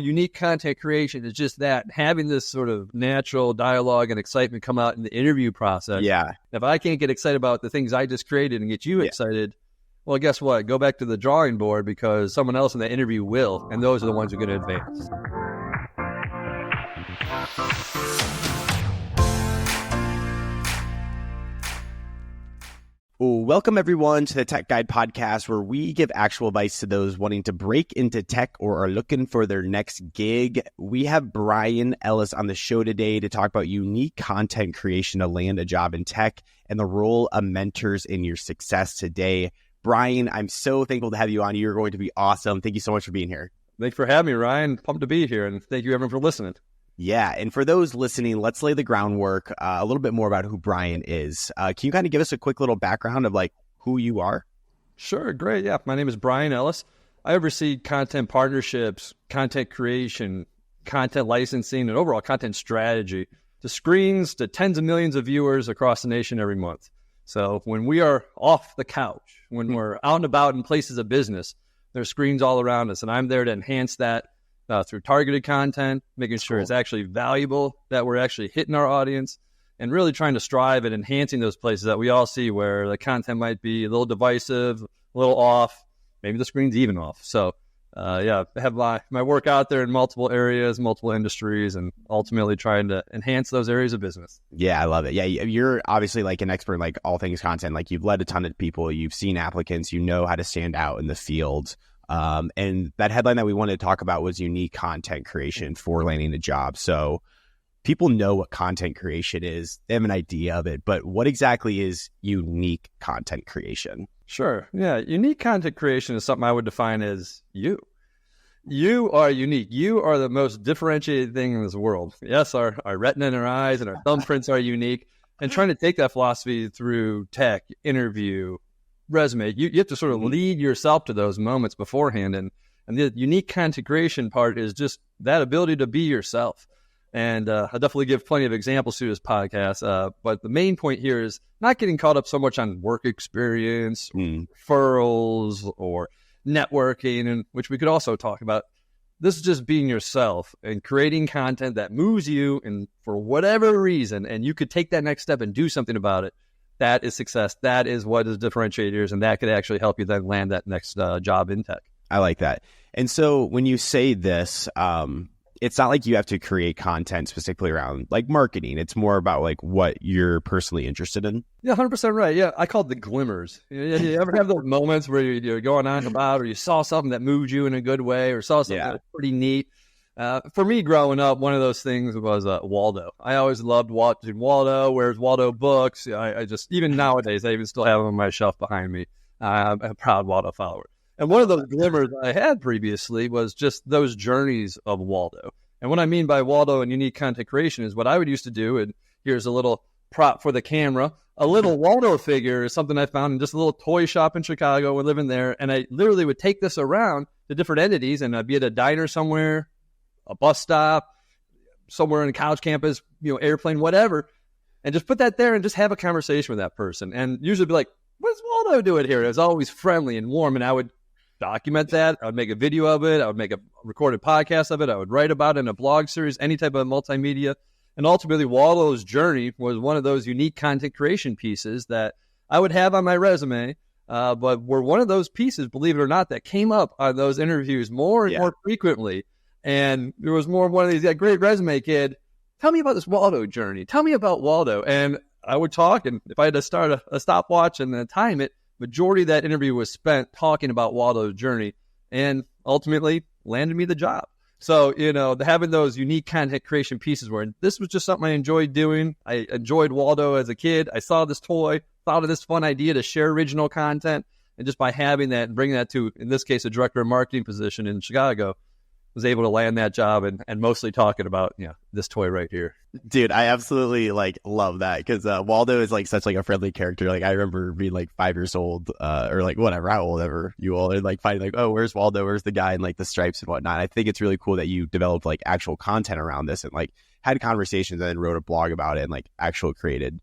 Unique content creation is just that, having this sort of natural dialogue and excitement come out in the interview process. Yeah. If I can't get excited about the things I just created and get you excited, well, guess what? Go back to the drawing board, because someone else in the interview will, and those are the ones who are going to advance. Welcome, everyone, to the TechGuide podcast, where we give actual advice to those wanting to break into tech or are looking for their next gig. We have Brian Elles on the show today to talk about unique content creation to land a job in tech and the role of mentors in your success today. Brian, I'm so thankful to have you on. You're going to be awesome. Thank you so much for being here. Thanks for having me, Ryan. Pumped to be here, and thank you, everyone, for listening. Yeah, and for those listening, let's lay the groundwork a little bit more about who Brian is. Can you kind of give us a quick little background of like who you are? Sure, great. Yeah, my name is Brian Elles. I oversee content partnerships, content creation, content licensing, and overall content strategy to screens to tens of millions of viewers across the nation every month. So when we are off the couch, when we're out and about in places of business, there's screens all around us, and I'm there to enhance that through targeted content, making sure it's actually valuable, that we're actually hitting our audience, and really trying to strive at enhancing those places that we all see where the content might be a little divisive, a little off, maybe the screen's even off. So, I have my work out there in multiple areas, multiple industries, and ultimately trying to enhance those areas of business. Yeah, I love it. Yeah, you're obviously like an expert in like all things content. Like you've led a ton of people, you've seen applicants, you know how to stand out in the field. And that headline that we wanted to talk about was unique content creation for landing a job. So people know what content creation is. They have an idea of it, but what exactly is unique content creation? Sure. Yeah. Unique content creation is something I would define as you. You are unique. You are the most differentiated thing in this world. Yes, our retina in our eyes and our thumbprints are unique. And trying to take that philosophy through tech, interview, resume, you have to sort of lead yourself to those moments beforehand, and the unique content creation part is just that ability to be yourself. And I'll definitely give plenty of examples to this podcast, but the main point here is not getting caught up so much on work experience, referrals, or networking, and which we could also talk about. This is just being yourself and creating content that moves you, and for whatever reason, and you could take that next step and do something about it. That is success. That is what is differentiators, and that could actually help you then land that next job in tech. I like that. And so when you say this, it's not like you have to create content specifically around like marketing. It's more about like what you're personally interested in. Yeah, 100% right. Yeah, I call it the glimmers. You ever have those moments where you're going on about, or you saw something that moved you in a good way, or saw something that was pretty neat? For me, growing up, one of those things was Waldo. I always loved watching Waldo. Where's Waldo books? I just, even nowadays, I even still have them on my shelf behind me. I'm a proud Waldo follower. And one of those glimmers I had previously was just those journeys of Waldo. And what I mean by Waldo and unique content creation is what I would used to do, and here's a little prop for the camera. A little Waldo figure is something I found in just a little toy shop in Chicago. We're living there, and I literally would take this around to different entities, and I'd be at a diner somewhere, a bus stop, somewhere on a college campus, airplane, whatever, and just put that there and just have a conversation with that person. And usually be like, what's Waldo doing here? It was always friendly and warm, and I would document that. I would make a video of it. I would make a recorded podcast of it. I would write about it in a blog series, any type of multimedia. And ultimately, Waldo's journey was one of those unique content creation pieces that I would have on my resume, but were one of those pieces, believe it or not, that came up on those interviews more and more frequently. And there was more of one of these, great resume, kid. Tell me about this Waldo journey. Tell me about Waldo. And I would talk, and if I had to start a stopwatch and then time it, majority of that interview was spent talking about Waldo's journey, and ultimately landed me the job. So, having those unique content creation pieces where this was just something I enjoyed doing. I enjoyed Waldo as a kid. I saw this toy, thought of this fun idea to share original content, and just by having that and bringing that to, in this case, a director of marketing position in Chicago, was able to land that job and mostly talking about, this toy right here. Dude, I absolutely love that, because Waldo is such a friendly character. I remember being 5 years old, or whatever, how old ever you all, and finding oh, where's Waldo? Where's the guy in the stripes and whatnot? I think it's really cool that you developed actual content around this and had conversations and then wrote a blog about it and actual created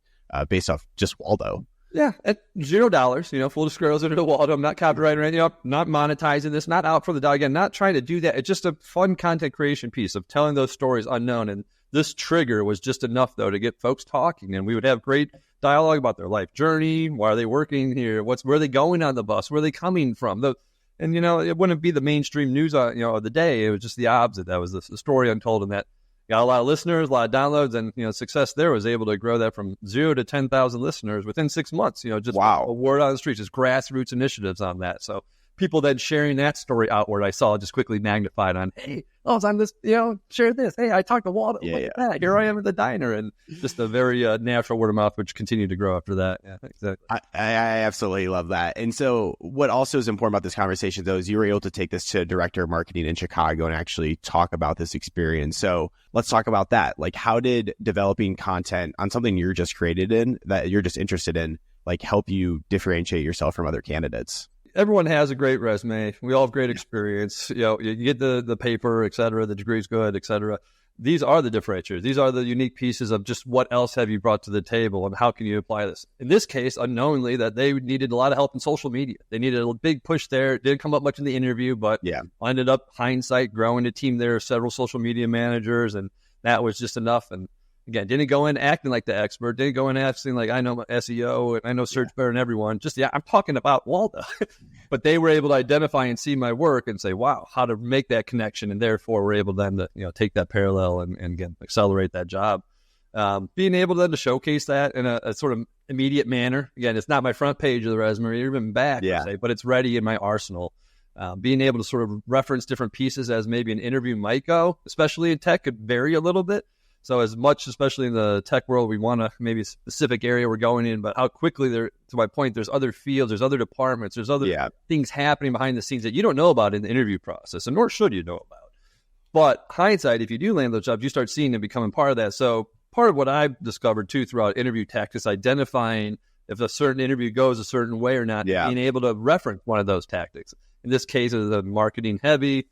based off just Waldo. Yeah, at $0, full disclosure to Waldo. I'm not copyrighting anything up, not monetizing this, not out for the dog. Again, not trying to do that. It's just a fun content creation piece of telling those stories unknown. And this trigger was just enough, though, to get folks talking. And we would have great dialogue about their life journey. Why are they working here? Where are they going on the bus? Where are they coming from? And, it wouldn't be the mainstream news, of the day. It was just the opposite. That was the story untold, and that got a lot of listeners, a lot of downloads, and, success there was able to grow that from 0 to 10,000 listeners within 6 months, just wow. A word on the streets, just grassroots initiatives on that. So people then sharing that story outward, I saw just quickly magnified on, hey, it's on this, share this. Hey, I talked to Waldo. Look at that. Here I am at the diner. And just a very natural word of mouth, which continued to grow after that. Yeah, exactly. I absolutely love that. And so what also is important about this conversation, though, is you were able to take this to director of marketing in Chicago and actually talk about this experience. So let's talk about that. Like, how did developing content on something you're just created in, that you're just interested in, like, help you differentiate yourself from other candidates? Everyone has a great resume. We all have great experience. You get the paper, et cetera, the degree's good, et cetera. These are the differentiators. These are the unique pieces of just what else have you brought to the table and how can you apply this? In this case, unknowingly, that they needed a lot of help in social media. They needed a big push there. It didn't come up much in the interview, but ended up, hindsight, growing a team there, several social media managers, and that was just enough. And again, didn't go in acting like the expert. Didn't go in acting like I know my SEO and I know search better than everyone. Just, I'm talking about Waldo. But they were able to identify and see my work and say, wow, how to make that connection. And therefore, we're able then to, take that parallel and again, accelerate that job. Being able then to showcase that in a sort of immediate manner. Again, it's not my front page of the resume or even back, per se, but it's ready in my arsenal. Being able to sort of reference different pieces as maybe an interview might go, especially in tech, could vary a little bit. So as much, especially in the tech world, we want to maybe a specific area we're going in, but how quickly to my point, there's other fields, there's other departments, there's other things happening behind the scenes that you don't know about in the interview process, and nor should you know about. But hindsight, if you do land those jobs, you start seeing them becoming part of that. So part of what I've discovered too throughout interview tactics, identifying if a certain interview goes a certain way or not, being able to reference one of those tactics. In this case, it's a marketing heavy,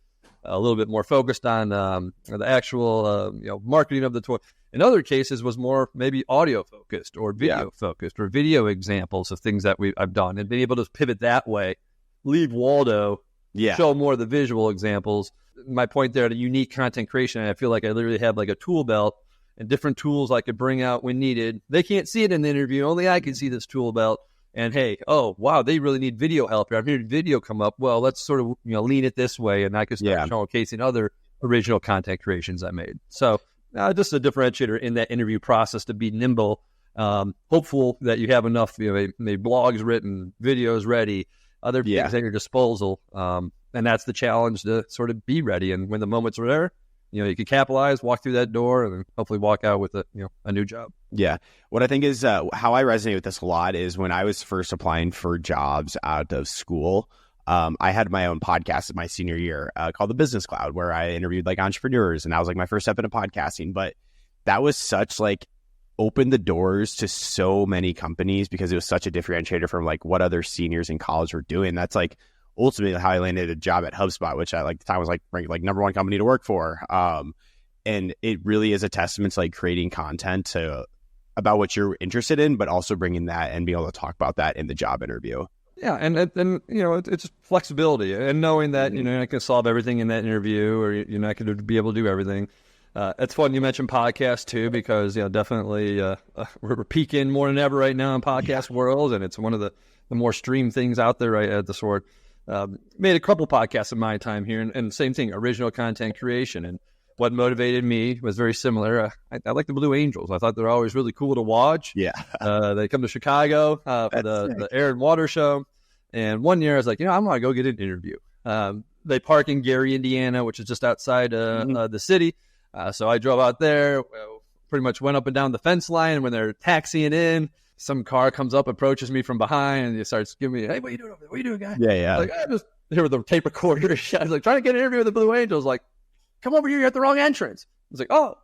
a little bit more focused on the actual marketing of the toy. In other cases, was more maybe audio focused or video focused or video examples of things that I've done, and being able to pivot that way. Leave Waldo, show more of the visual examples. My point there, the unique content creation. I feel like I literally have like a tool belt and different tools I could bring out when needed. They can't see it in the interview; only I can see this tool belt. And hey, oh, wow, they really need video help here. I'm hearing video come up. Well, let's sort of lean it this way, and I can start showcasing other original content creations I made. So just a differentiator in that interview process to be nimble, hopeful that you have enough maybe blogs written, videos ready, other things at your disposal. And that's the challenge, to sort of be ready. And when the moments are there, you can capitalize, walk through that door, and hopefully walk out with a new job. Yeah. What I think is how I resonate with this a lot is when I was first applying for jobs out of school, I had my own podcast in my senior year called The Business Cloud, where I interviewed like entrepreneurs, and that was like my first step into podcasting. But that was such like opened the doors to so many companies because it was such a differentiator from like what other seniors in college were doing. That's like ultimately how I landed a job at HubSpot, which I like the time was like ranked like number one company to work for. And it really is a testament to like creating content about what you're interested in, but also bringing that and being able to talk about that in the job interview. Yeah, and it's flexibility and knowing that you're not going to solve everything in that interview, or you're not going to be able to do everything. It's fun you mentioned podcasts too, because definitely we're peaking more than ever right now in podcast world, and it's one of the more streamed things out there right at the sort. Made a couple podcasts in my time here, and same thing, original content creation. And what motivated me was very similar. I like the Blue Angels. I thought they're always really cool to watch. Yeah. They come to Chicago for the Air and Water Show. And one year I was like, I'm going to go get an interview. They park in Gary, Indiana, which is just outside the city. So I drove out there, pretty much went up and down the fence line. And when they're taxiing in, some car comes up, approaches me from behind, and he starts giving me, hey, what are you doing over there? What are you doing, guy? Yeah. Like, I just here with the tape recorder. I was like, trying to get an interview with the Blue Angels. Like, come over here, you're at the wrong entrance. I was like, oh.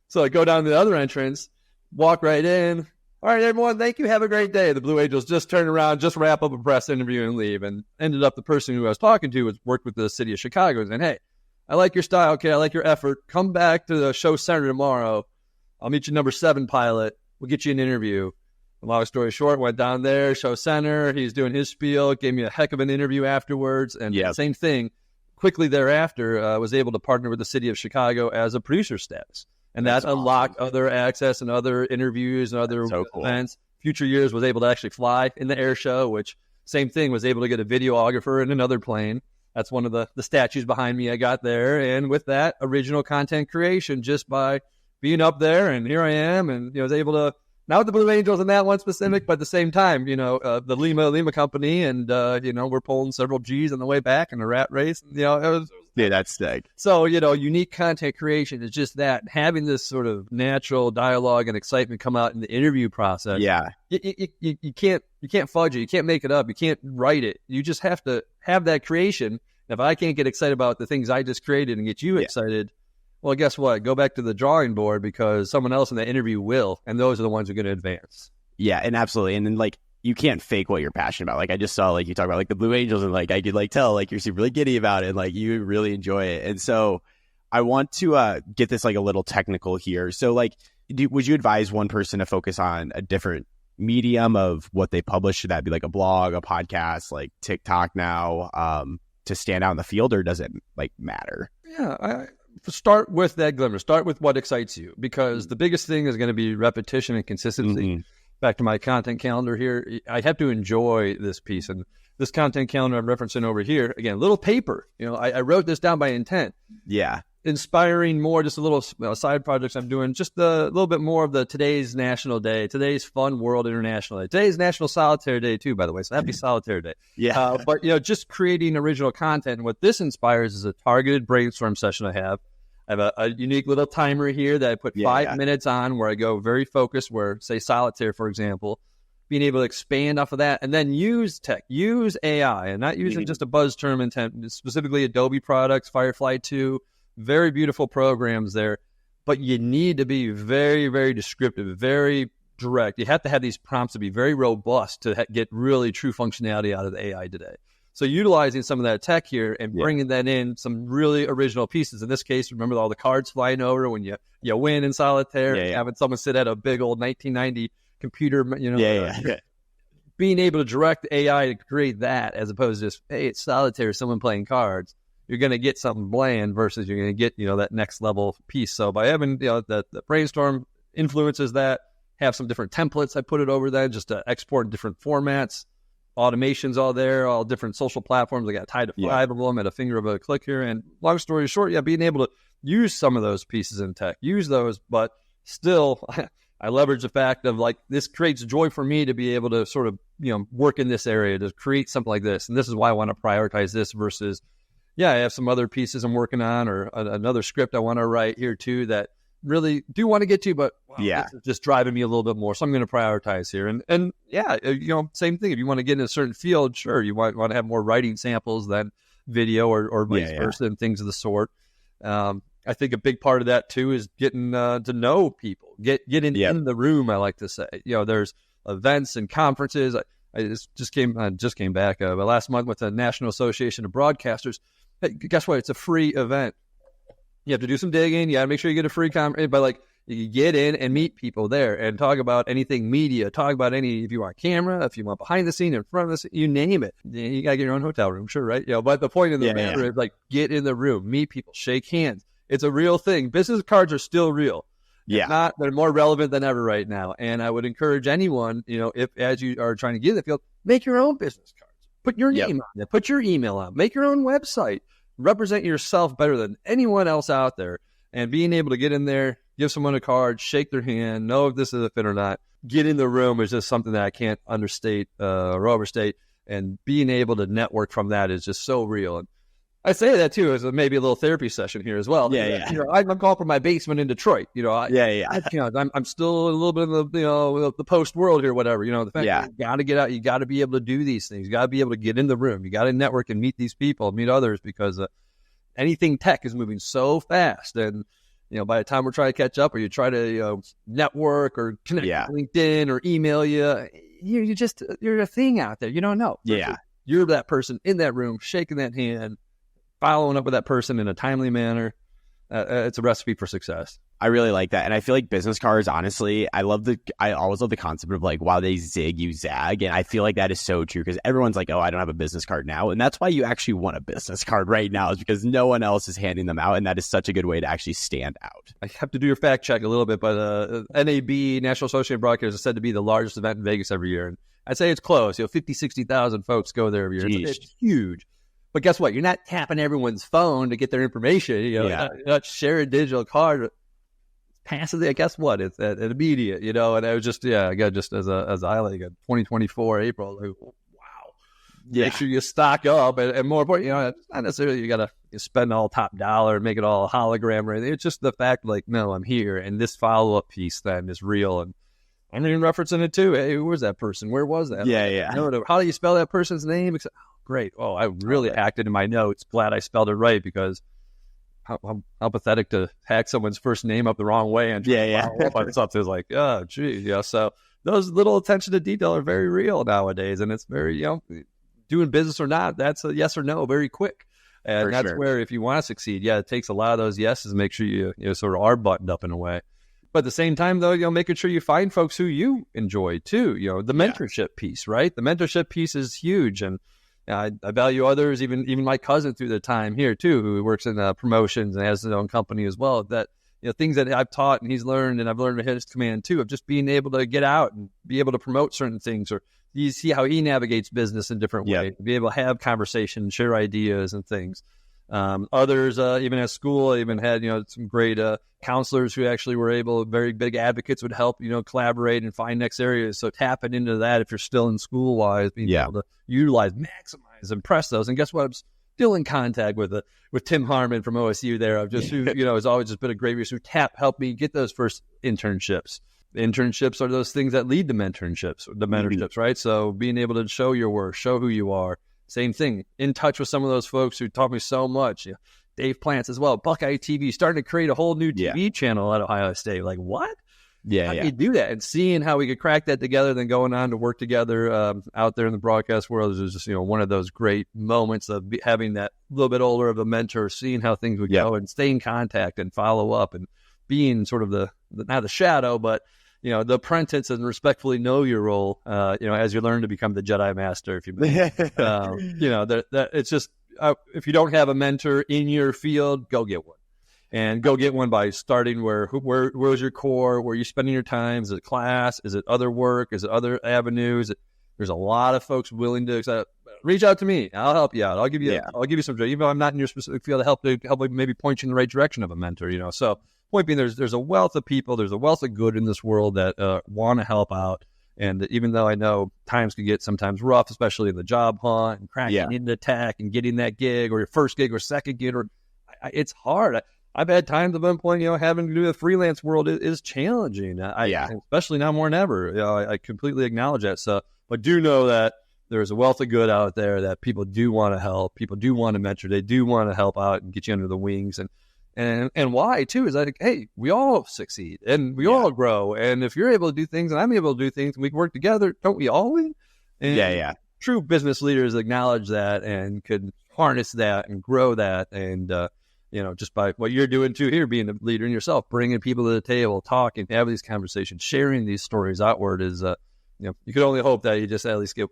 So I go down to the other entrance, walk right in. All right, everyone, thank you. Have a great day. The Blue Angels just turned around, just wrap up a press interview and leave. And ended up the person who I was talking to worked with the city of Chicago and said, hey, I like your style. Okay, I like your effort. Come back to the show center tomorrow. I'll meet you number 7 pilot. We'll get you an interview. Long story short, went down there, show center. He's doing his spiel, gave me a heck of an interview afterwards. And same thing, quickly thereafter, was able to partner with the city of Chicago as a producer status. And that unlocked other access and other interviews and other events. Future years was able to actually fly in the air show, which same thing, was able to get a videographer in another plane. That's one of the statues behind me I got there. And with that, original content creation just by being up there. And here I am. And, was able to, not with the Blue Angels and that one specific, but at the same time, the Lima company. And, we're pulling several G's on the way back in a rat race. And, it was yeah, that's sick. So, unique content creation is just that, having this sort of natural dialogue and excitement come out in the interview process. Yeah. You can't fudge it. You can't make it up. You can't write it. You just have to have that creation. If I can't get excited about the things I just created and get you excited, well, guess what? Go back to the drawing board, because someone else in the interview will, and those are the ones who are going to advance. Yeah, and absolutely. And then, you can't fake what you're passionate about. I just saw, you talk about, the Blue Angels, and, I could, tell, you're super really giddy about it, and, you really enjoy it. And so I want to get this, a little technical here. So, would you advise one person to focus on a different medium of what they publish? Should that be, a blog, a podcast, TikTok now, to stand out in the field, or does it, matter? Yeah, start with that glimmer. Start with what excites you, because the biggest thing is going to be repetition and consistency. Mm-hmm. Back to my content calendar here, I have to enjoy this piece. And this content calendar I'm referencing over here, again, little paper. I wrote this down by intent. Yeah. Inspiring more, just a little side projects I'm doing, just a little bit more of the today's National Day, today's Fun World International Day, today's National Solitaire Day too, by the way. So happy Solitaire Day. Yeah. But, just creating original content. And what this inspires is a targeted brainstorm session I have. I have a unique little timer here that I put 5 minutes on, where I go very focused, where, say, solitaire, for example, being able to expand off of that, and then use tech, use AI, and not using just a buzz term intent, specifically Adobe products, Firefly 2, very beautiful programs there. But you need to be very, very descriptive, very direct. You have to have these prompts to be very robust to get really true functionality out of the AI today. So utilizing some of that tech here and bringing that in, some really original pieces. In this case, remember all the cards flying over when you win in solitaire, having someone sit at a big old 1990 computer, being able to direct AI to create that, as opposed to just, hey, it's solitaire, someone playing cards. You're going to get something bland versus you're going to get, that next level piece. So by having, the brainstorm influences that, have some different templates, I put it over that just to export in different formats. Automations all there, all different social platforms. I got tied to 5 of them at a finger of a click here. And long story short, being able to use some of those pieces in tech, use those, but still I leverage the fact of this creates joy for me to be able to sort of, work in this area, to create something like this. And this is why I want to prioritize this versus, I have some other pieces I'm working on, or another script I want to write here too that really do want to get to, but this is just driving me a little bit more. So I'm going to prioritize here. And same thing. If you want to get in a certain field, sure, you want to have more writing samples than video or vice versa and things of the sort. I think a big part of that too is getting to know people, getting in the room. I like to say, there's events and conferences. I just came back last month with the National Association of Broadcasters. Hey, guess what? It's a free event. You have to do some digging. You got to make sure you get a free conference, but you get in and meet people there and talk about anything media, talk about if you want camera, if you want behind the scene, in front of the scene, you name it. You got to get your own hotel room, sure, right? But the point of the matter is get in the room, meet people, shake hands. It's a real thing. Business cards are still real. Yeah. They're more relevant than ever right now. And I would encourage anyone, if as you are trying to get in the field, make your own business cards. Put your name on it. Put your email on. Make your own website. Represent yourself better than anyone else out there. And being able to get in there, give someone a card, shake their hand, know if this is a fit or not. Get in the room is just something that I can't understate or overstate. And being able to network from that is just so real. And I say that too as maybe a little therapy session here as well. I'm calling from my basement in Detroit. I'm still a little bit of the post world here, whatever. The fact that you got to get out, you got to be able to do these things. You got to be able to get in the room. You got to network and meet these people, meet others, because anything tech is moving so fast. And by the time we're trying to catch up, or you try to network or connect with LinkedIn or email you're a thing out there. You don't know. You're that person in that room, shaking that hand, following up with that person in a timely manner. it's a recipe for success. I really like that. And I feel like business cards, honestly, I always love the concept of like, while they zig, you zag. And I feel like that is so true because everyone's like, oh, I don't have a business card now. And that's why you actually want a business card right now, is because no one else is handing them out. And that is such a good way to actually stand out. I have to do your fact check a little bit, but NAB, National Association of Broadcasters, is said to be the largest event in Vegas every year. And I'd say it's close. 50, 60,000 folks go there every year. It's huge. But guess what? You're not tapping everyone's phone to get their information. You're not sharing a digital card. Passively, guess what? It's an immediate, and I was just, again, just as I like 2024 April, like, wow. Make sure you stock up, and more important, it's not necessarily you got to spend all top dollar and make it all a hologram or anything. It's just the fact, like, no, I'm here, and this follow up piece then is real, and I'm even referencing it too. Hey, who was that person? Where was that? How do you spell that person's name? Great. Oh, I really acted in my notes. Glad I spelled it right, because how pathetic to hack someone's first name up the wrong way and follow up on something. It's like, oh, geez, So those little attention to detail are very real nowadays, and it's very, doing business or not, that's a yes or no very quick. And that's where, if you want to succeed, it takes a lot of those yeses to make sure you sort of are buttoned up in a way. But at the same time, though, making sure you find folks who you enjoy too. The mentorship piece, right? The mentorship piece is huge, and I value others, even my cousin through the time here too, who works in promotions and has his own company as well. That things that I've taught and he's learned, and I've learned at his command too, of just being able to get out and be able to promote certain things, or you see how he navigates business in different ways, be able to have conversations, share ideas and things. Others, even at school, I even had some great counselors who actually were very big advocates, would help collaborate and find next areas. So tapping into that if you're still in school wise, being able to utilize, maximize, and press those. And guess what? I'm still in contact with Tim Harmon from OSU there. I've just has always just been a great resource. Helped me get those first internships. Internships are those things that lead to mentorships, right? So being able to show your work, show who you are. Same thing. In touch with some of those folks who taught me so much. Dave Plants as well. Buckeye TV, starting to create a whole new TV channel at Ohio State. Like, what? How do you do that? And seeing how we could crack that together, then going on to work together out there in the broadcast world is just one of those great moments of having that little bit older of a mentor, seeing how things would go, and stay in contact and follow up, and being sort of not the shadow, but the apprentice, and respectfully know your role, as you learn to become the Jedi Master, if you that it's just, if you don't have a mentor in your field, go get one. And go get one by starting where's your core, where are you spending your time? Is it class? Is it other work? Is it other avenues? There's a lot of folks willing to reach out to me. I'll help you out. I'll give you some, even though I'm not in your specific field, to help maybe point you in the right direction of a mentor, So point being, there's a wealth of people, there's a wealth of good in this world that want to help out. And even though I know times can get sometimes rough, especially in the job hunt and cracking into tech and getting that gig, or your first gig or second gig, it's hard. I've had times at one point, having to do the freelance world is challenging. Especially now more than ever. I completely acknowledge that. So, but do know that there's a wealth of good out there, that people do want to help, people do want to mentor, they do want to help out and get you under the wings. And why too is that, hey, we all succeed and we all grow. And if you're able to do things and I'm able to do things and we can work together, don't we all win? And true business leaders acknowledge that and could harness that and grow that. And, just by what you're doing too here, being a leader in yourself, bringing people to the table, talking, have these conversations, sharing these stories outward is, you could only hope that you just at least get,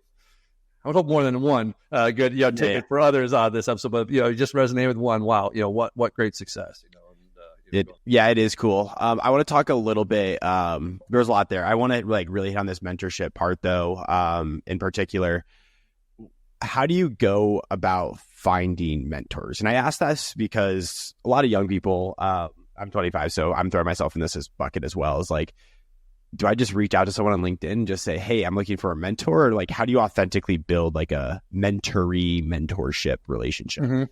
I would hope more than one good ticket for others on this episode, but you just resonate with one. Wow, what great success. It is cool. I want to talk a little bit. There's a lot there. I want to really hit on this mentorship part though. In particular, how do you go about finding mentors? And I ask this because a lot of young people. I'm 25, so I'm throwing myself in this bucket as well. Is like, do I just reach out to someone on LinkedIn and just say, hey, I'm looking for a mentor? Or how do you authentically build a mentorship relationship?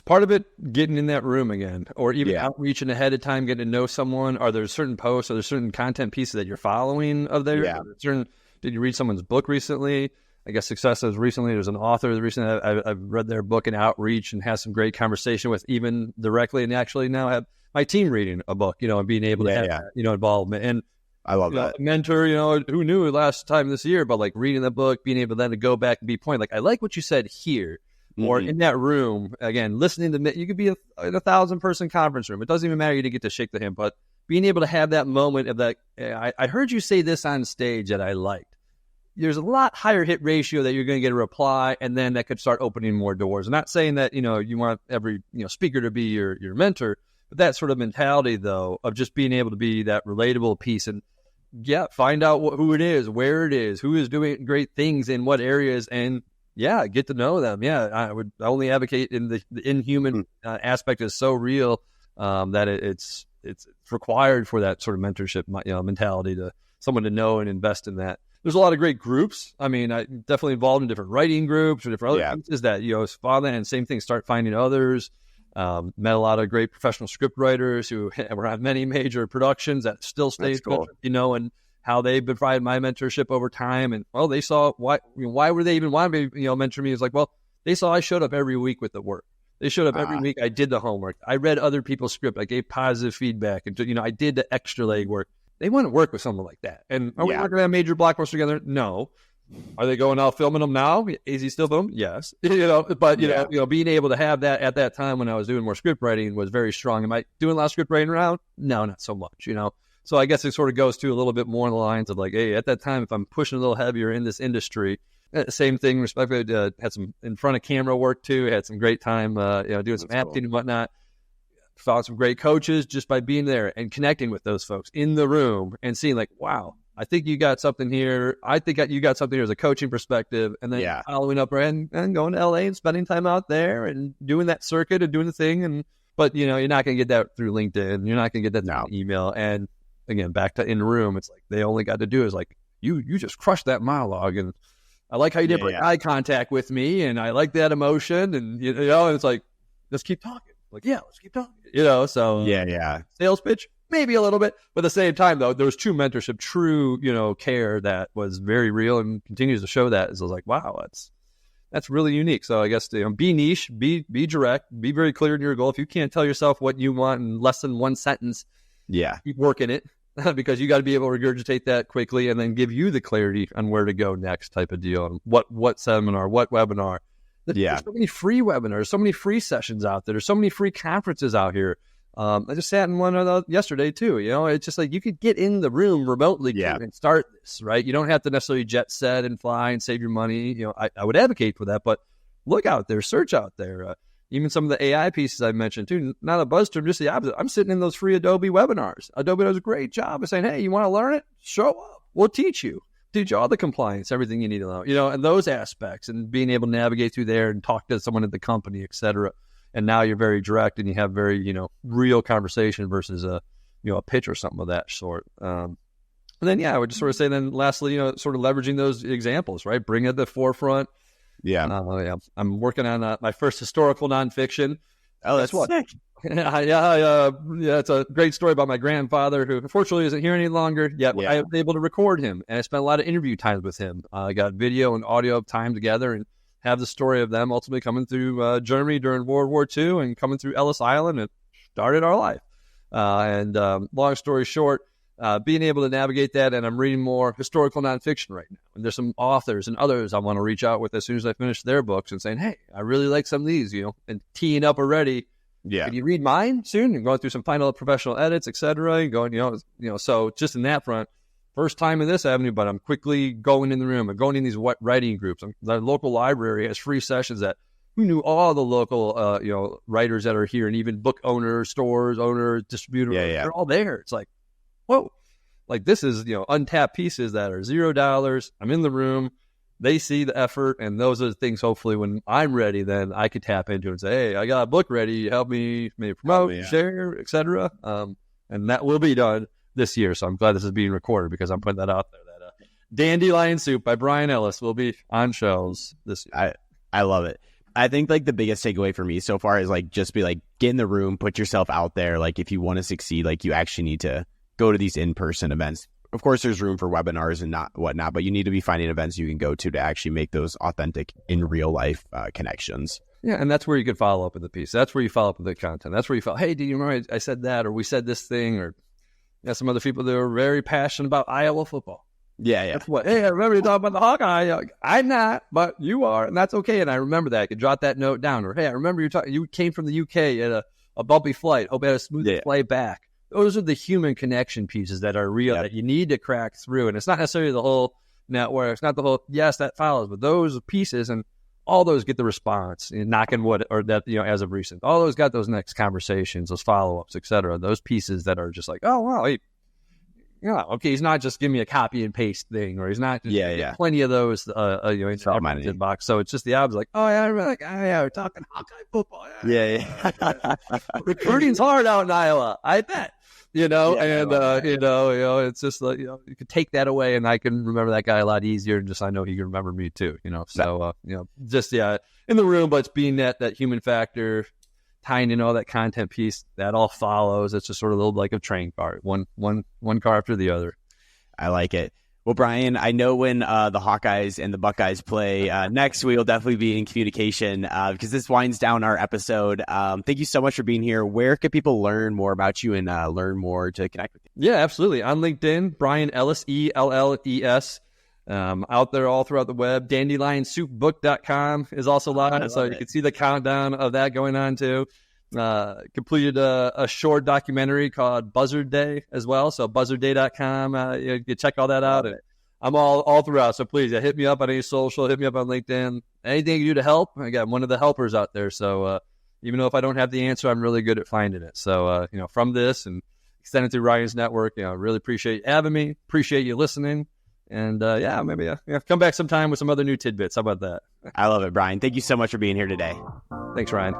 Part of it, getting in that room again, or even outreaching ahead of time, getting to know someone. Are there certain posts, are there certain content pieces that you're following of there? Did you read someone's book recently? I guess Success is recently, there's an author recently, I've read their book in Outreach and had some great conversation with, even directly, and actually now have my team reading a book, and being able to have, involvement. And I love that. Mentor, who knew last time this year, but reading the book, being able then to go back and be pointed, I like what you said here. or in that room, again, listening to, you could be in a 1,000-person conference room. It doesn't even matter. You didn't get to shake the hand, but being able to have that moment of that, I heard you say this on stage that I liked. There's a lot higher hit ratio that you're going to get a reply, and then that could start opening more doors. I'm not saying that, you want every, speaker to be your mentor, but that sort of mentality, though, of just being able to be that relatable piece and, find out who it is, where it is, who is doing great things in what areas, and get to know them. I would only advocate in the inhuman aspect is so real that it's required for that sort of mentorship mentality to someone to know and invest in that. There's a lot of great groups. I mean, I definitely involved in different writing groups or different other pieces that follow that, and same thing, start finding others. Met a lot of great professional script writers who were on many major productions that still stay cool. And how they provided my mentorship over time. And, they saw why would they even want to mentor me? It's like, they saw I showed up every week with the work. They showed up every week. I did the homework. I read other people's script. I gave positive feedback. And, I did the extra legwork. They want to work with someone like that. And are we working on a major blockbuster together? No. Are they going out filming them now? Is he still filming? Yes. But being able to have that at that time when I was doing more script writing was very strong. Am I doing a lot of script writing around? No, not so much, So I guess it sort of goes to a little bit more in the lines of like, hey, at that time, if I'm pushing a little heavier in this industry, same thing, respectively, had some in front of camera work too, had some great time, doing some acting and whatnot. Found some great coaches just by being there and connecting with those folks in the room and seeing like, wow, I think you got something here. I think you got something here as a coaching perspective. And then following up and going to LA and spending time out there and doing that circuit and doing the thing. But you're not going to get that through LinkedIn. You're not going to get that through email. And again, back to in the room, it's like they only got to do is like, you just crushed that monologue. And I like how you did eye contact with me. And I like that emotion. And, and it's like, let's keep talking. Like, let's keep talking. So sales pitch, maybe a little bit, but at the same time, though, there was true mentorship, true, care that was very real and continues to show that. So I was like, wow, that's really unique. So I guess be niche, be direct, be very clear in your goal. If you can't tell yourself what you want in less than one sentence, keep working it because you got to be able to regurgitate that quickly and then give you the clarity on where to go next type of deal. And what seminar, what webinar. There's so many free webinars, so many free sessions out there. There's so many free conferences out here. I just sat in one of those yesterday too. It's just like you could get in the room remotely and start this, right? You don't have to necessarily jet set and fly and save your money. I would advocate for that, but look out there, search out there. Even some of the AI pieces I mentioned too, not a buzz term, just the opposite. I'm sitting in those free Adobe webinars. Adobe does a great job of saying, hey, you want to learn it? Show up. We'll teach you all the compliance, everything you need to know, and those aspects and being able to navigate through there and talk to someone at the company, et cetera. And now you're very direct and you have very, real conversation versus a pitch or something of that sort. And then, I would just sort of say then lastly, sort of leveraging those examples, right? Bring it to the forefront. I'm working on my first historical nonfiction. Oh, that's sick. It's a great story about my grandfather who unfortunately isn't here any longer. I was able to record him and I spent a lot of interview times with him. I got video and audio time together and have the story of them ultimately coming through Germany during World War II and coming through Ellis Island and started our life. Long story short, being able to navigate that, and I'm reading more historical nonfiction right now. And there's some authors and others I want to reach out with as soon as I finish their books and saying, hey, I really like some of these, and teeing up already. Can you read mine soon? And going through some final professional edits, et cetera. And going, so just in that front, first time in this avenue, but I'm quickly going in the room. I'm going in these writing groups. The local library has free sessions that who knew all the local, writers that are here and even book owners, stores owners, distributors. They're all there. It's like, whoa, like this is, untapped pieces that are $0. I'm in the room. They see the effort, and those are the things, hopefully, when I'm ready, then I could tap into and say, hey, I got a book ready. Help me maybe promote, share, et cetera. And that will be done this year. So I'm glad this is being recorded because I'm putting that out there. That Dandelion Soup by Brian Elles will be on shelves this year. I love it. I think like the biggest takeaway for me so far is like just be like, get in the room, put yourself out there. Like if you want to succeed, like you actually need to go to these in-person events. Of course, there's room for webinars and whatnot, but you need to be finding events you can go to actually make those authentic in real life connections. Yeah, and that's where you could follow up with the piece. That's where you follow up with the content. That's where you follow, hey, do you remember I said that, or we said this thing, or some other people that are very passionate about Iowa football. Yeah. That's what, hey, I remember you talking about the Hawkeye. Like, I'm not, but you are, and that's okay. And I remember that. I could jot that note down. Or, hey, I remember you came from the UK at a bumpy flight. Hope you had a smooth flight back. Those are the human connection pieces that are real that you need to crack through. And it's not necessarily the whole network. It's not the whole, yes, that follows, but those pieces and all those get the response, knocking wood, or that, as of recent, all those got those next conversations, those follow-ups, et cetera. Those pieces that are just like, oh, wow, okay, he's not just giving me a copy and paste thing, or he's not just plenty of those, in the box. So it's just the odds like, oh, yeah, I remember that guy, we're talking Hawkeye football. Yeah. Recruiting's hard out in Iowa, I bet. It's just like, you could take that away and I can remember that guy a lot easier, and just I know he can remember me too, so just in the room, but it's being that human factor, tying in all that content piece that all follows. It's just sort of a little like a train car, one car after the other. I like it. Well, Brian, I know when the Hawkeyes and the Buckeyes play next, we'll definitely be in communication because this winds down our episode. Thank you so much for being here. Where can people learn more about you and learn more to connect with you? Yeah, absolutely. On LinkedIn, Brian Elles, ELLES. Out there all throughout the web. DandelionSoupBook.com is also live, so you can see the countdown of that going on too. Completed a short documentary called Buzzard Day as well, so buzzardday.com. You check all that out. I'm all throughout, so please hit me up on any social, hit me up on LinkedIn. Anything you do to help, I got one of the helpers out there. So even though if I don't have the answer, I'm really good at finding it. So from this and extended through Ryan's network, really appreciate you having me. Appreciate you listening. And maybe come back sometime with some other new tidbits. How about that? I love it, Brian. Thank you so much for being here today. Thanks, Ryan.